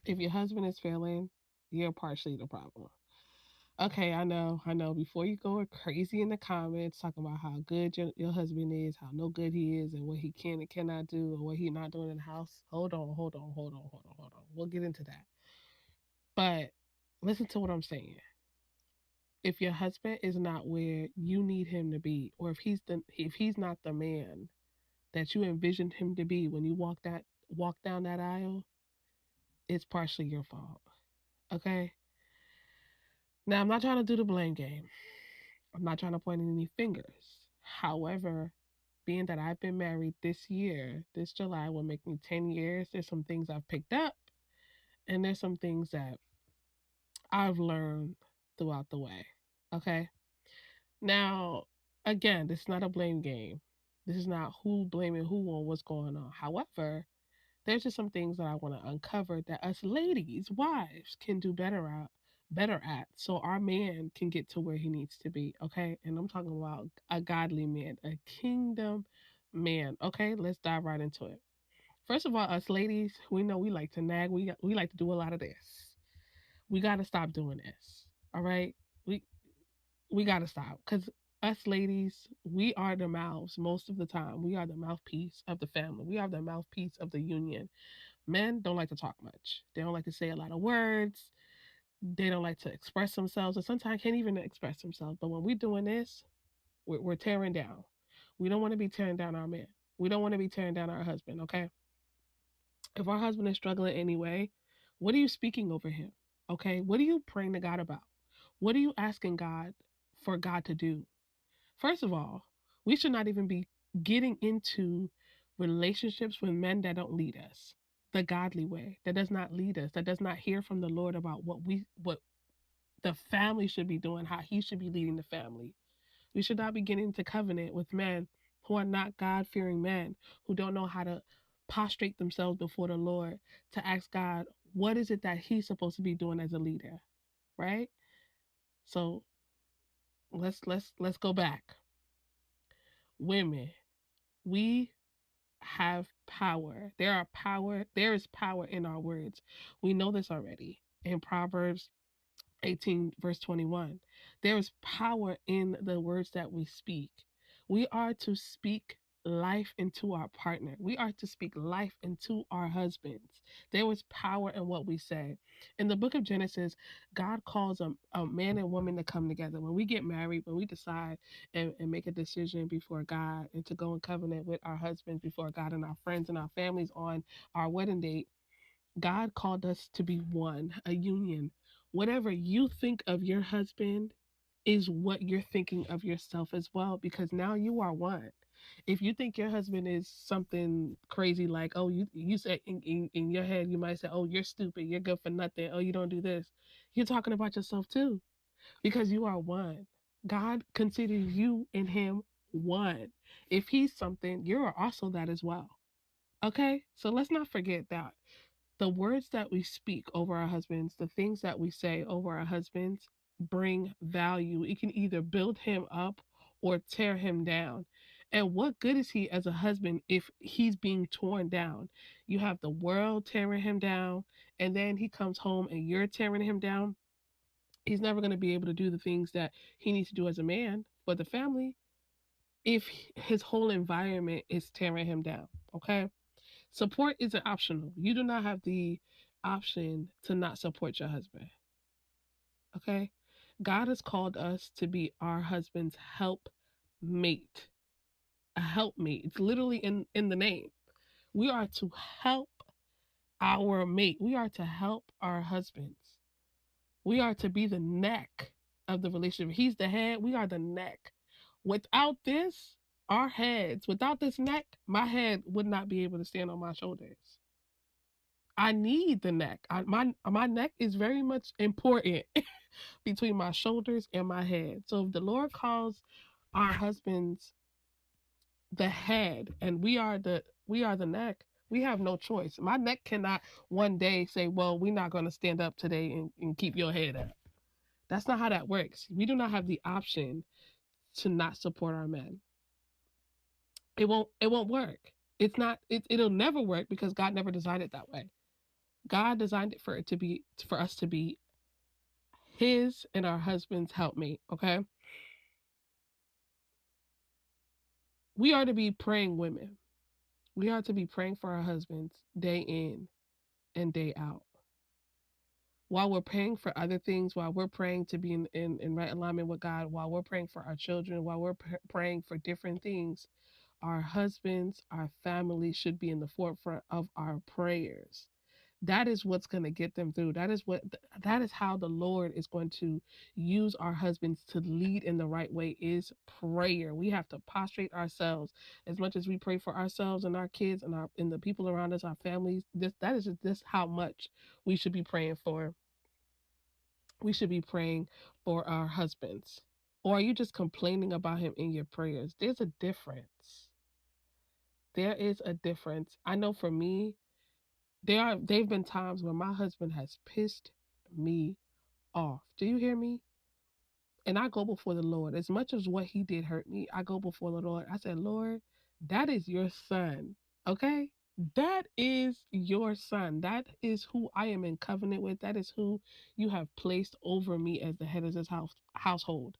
If your husband is failing, you're partially the problem. Okay, I know. Before you go crazy in the comments talking about how good your husband is, how no good he is, and what he can and cannot do, or what he's not doing in the house, hold on. We'll get into that. But listen to what I'm saying. If your husband is not where you need him to be, or if he's not the man that you envisioned him to be when you walk down that aisle, it's partially your fault. Okay? Now I'm not trying to do the blame game. I'm not trying to point any fingers. However, being that I've been married this year, this July will make me 10 years, there's some things I've picked up and there's some things that I've learned throughout the way. Okay? Now, again, this is not a blame game. This is not who blaming who on what's going on. However, there's just some things that I want to uncover that us ladies, wives, can do better at so our man can get to where he needs to be, okay? And I'm talking about a godly man, a kingdom man. Okay, let's dive right into it. First of all, us ladies, we know we like to nag. We like to do a lot of this. We got to stop doing this. All right? We we got to stop cuz us ladies, we are the mouths most of the time. We are the mouthpiece of the family. We are the mouthpiece of the union. Men don't like to talk much. They don't like to say a lot of words. They don't like to express themselves, and sometimes can't even express themselves. But when we're doing this, we're tearing down. We don't want to be tearing down our men. We don't want to be tearing down our husband, okay? If our husband is struggling anyway, what are you speaking over him? Okay? What are you praying to God about? What are you asking God for God to do? First of all, we should not even be getting into relationships with men that don't lead us the godly way, that does not lead us, that does not hear from the Lord about what the family should be doing, how he should be leading the family. We should not be getting into covenant with men who are not God fearing men, who don't know how to prostrate themselves before the Lord to ask God, what is it that he's supposed to be doing as a leader, right? So let's go back. Women, we have power. There is power in our words. We know this already. In Proverbs 18, verse 21. There is power in the words that we speak. We are to speak life into our partner. We are to speak life into our husbands. There is power in what we say. In the book of Genesis, God calls a man and woman to come together. When we get married, when we decide and make a decision before God and to go in covenant with our husbands before God and our friends and our families on our wedding date, God called us to be one, a union. Whatever you think of your husband is what you're thinking of yourself as well, because now you are one. If you think your husband is something crazy, like, oh, you say in your head, you might say, oh, you're stupid, you're good for nothing, oh, you don't do this. You're talking about yourself too, because you are one. God considers you and him one. If he's something, you're also that as well. Okay? So let's not forget that the words that we speak over our husbands, the things that we say over our husbands, bring value. It can either build him up or tear him down. And what good is he as a husband if he's being torn down? You have the world tearing him down, and then he comes home and you're tearing him down. He's never going to be able to do the things that he needs to do as a man for the family if his whole environment is tearing him down. Okay? Support isn't optional. You do not have the option to not support your husband. Okay? God has called us to be our husband's help mate. A helpmate. It's literally in the name. We are to help our mate. We are to help our husbands. We are to be the neck of the relationship. He's the head, we are the neck. Without this, our heads, without this neck, my head would not be able to stand on my shoulders. I need the neck. My neck is very much important between my shoulders and my head. So if the Lord calls our husbands the head and we are the neck, we have no choice. My neck cannot one day say, well, we're not going to stand up today and keep your head up. That's not how that works. We do not have the option to not support our men. It won't work. It'll never work because God never designed it that way. God designed it for it to be for us to be his and our husband's helpmate, okay? We are to be praying women. We are to be praying for our husbands day in and day out. While we're praying for other things, while we're praying to be in right alignment with God, while we're praying for our children, while we're praying for different things, our husbands, our family should be in the forefront of our prayers. That is what's going to get them through. That is how the Lord is going to use our husbands to lead in the right way is prayer. We have to prostrate ourselves as much as we pray for ourselves and our kids and the people around us, our families. That is just how much we should be praying for. We should be praying for our husbands. Or are you just complaining about him in your prayers? There's a difference. There is a difference. I know for me, they've been times where my husband has pissed me off. Do you hear me? And I go before the Lord. As much as what he did hurt me, I go before the Lord. I said, Lord, that is your son. Okay? That is your son. That is who I am in covenant with. That is who you have placed over me as the head of this household.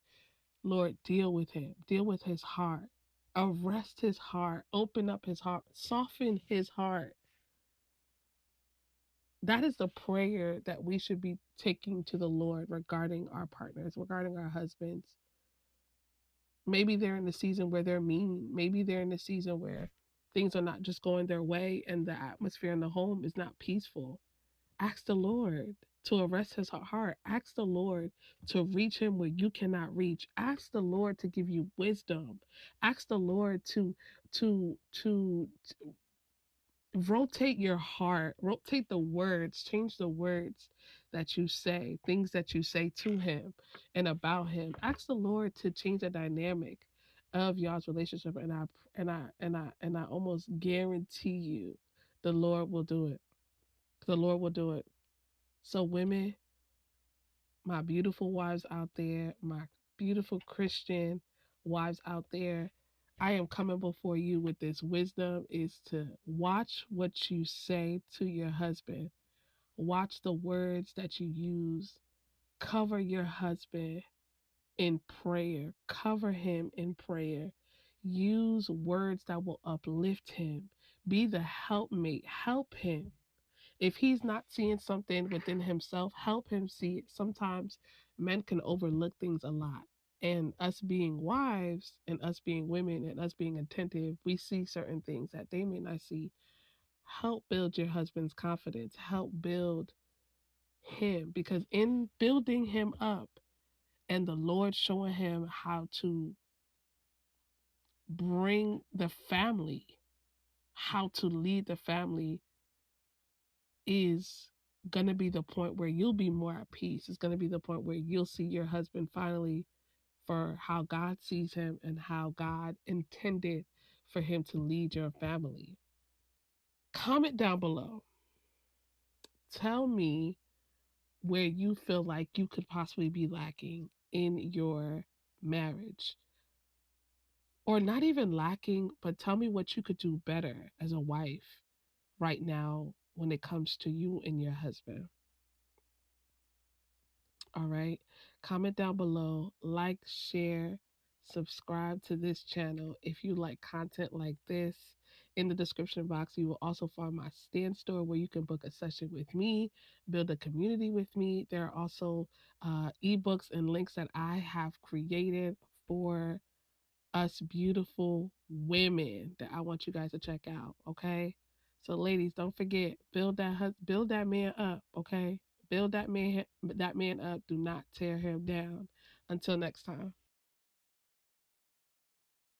Lord, deal with him. Deal with his heart. Arrest his heart. Open up his heart. Soften his heart. That is the prayer that we should be taking to the Lord regarding our partners, regarding our husbands. Maybe they're in a season where they're mean. Maybe they're in a season where things are not just going their way and the atmosphere in the home is not peaceful. Ask the Lord to arrest his heart. Ask the Lord to reach him where you cannot reach. Ask the Lord to give you wisdom. Ask the Lord to rotate your heart, rotate the words, change the words that you say, things that you say to him and about him. Ask the Lord to change the dynamic of y'all's relationship, and I almost guarantee you the Lord will do it. The Lord will do it. So women, my beautiful wives out there, my beautiful Christian wives out there, I am coming before you with this wisdom is to watch what you say to your husband. Watch the words that you use. Cover your husband in prayer. Cover him in prayer. Use words that will uplift him. Be the helpmate. Help him. If he's not seeing something within himself, help him see it. Sometimes men can overlook things a lot. And us being wives and us being women and us being attentive, we see certain things that they may not see. Help build your husband's confidence. Help build him because in building him up and the Lord showing him how to bring the family, how to lead the family is going to be the point where you'll be more at peace. It's going to be the point where you'll see your husband finally for how God sees him and how God intended for him to lead your family. Comment down below. Tell me where you feel like you could possibly be lacking in your marriage. Or not even lacking, but tell me what you could do better as a wife right now when it comes to you and your husband. All right. Comment down below, like, share, subscribe to this channel if you like content like this. In the description box, you will also find my stand store where you can book a session with me, build a community with me. There are also ebooks and links that I have created for us beautiful women that I want you guys to check out. Okay. So ladies, don't forget, build that man up. Okay. Build that man up. Do not tear him down. Until next time.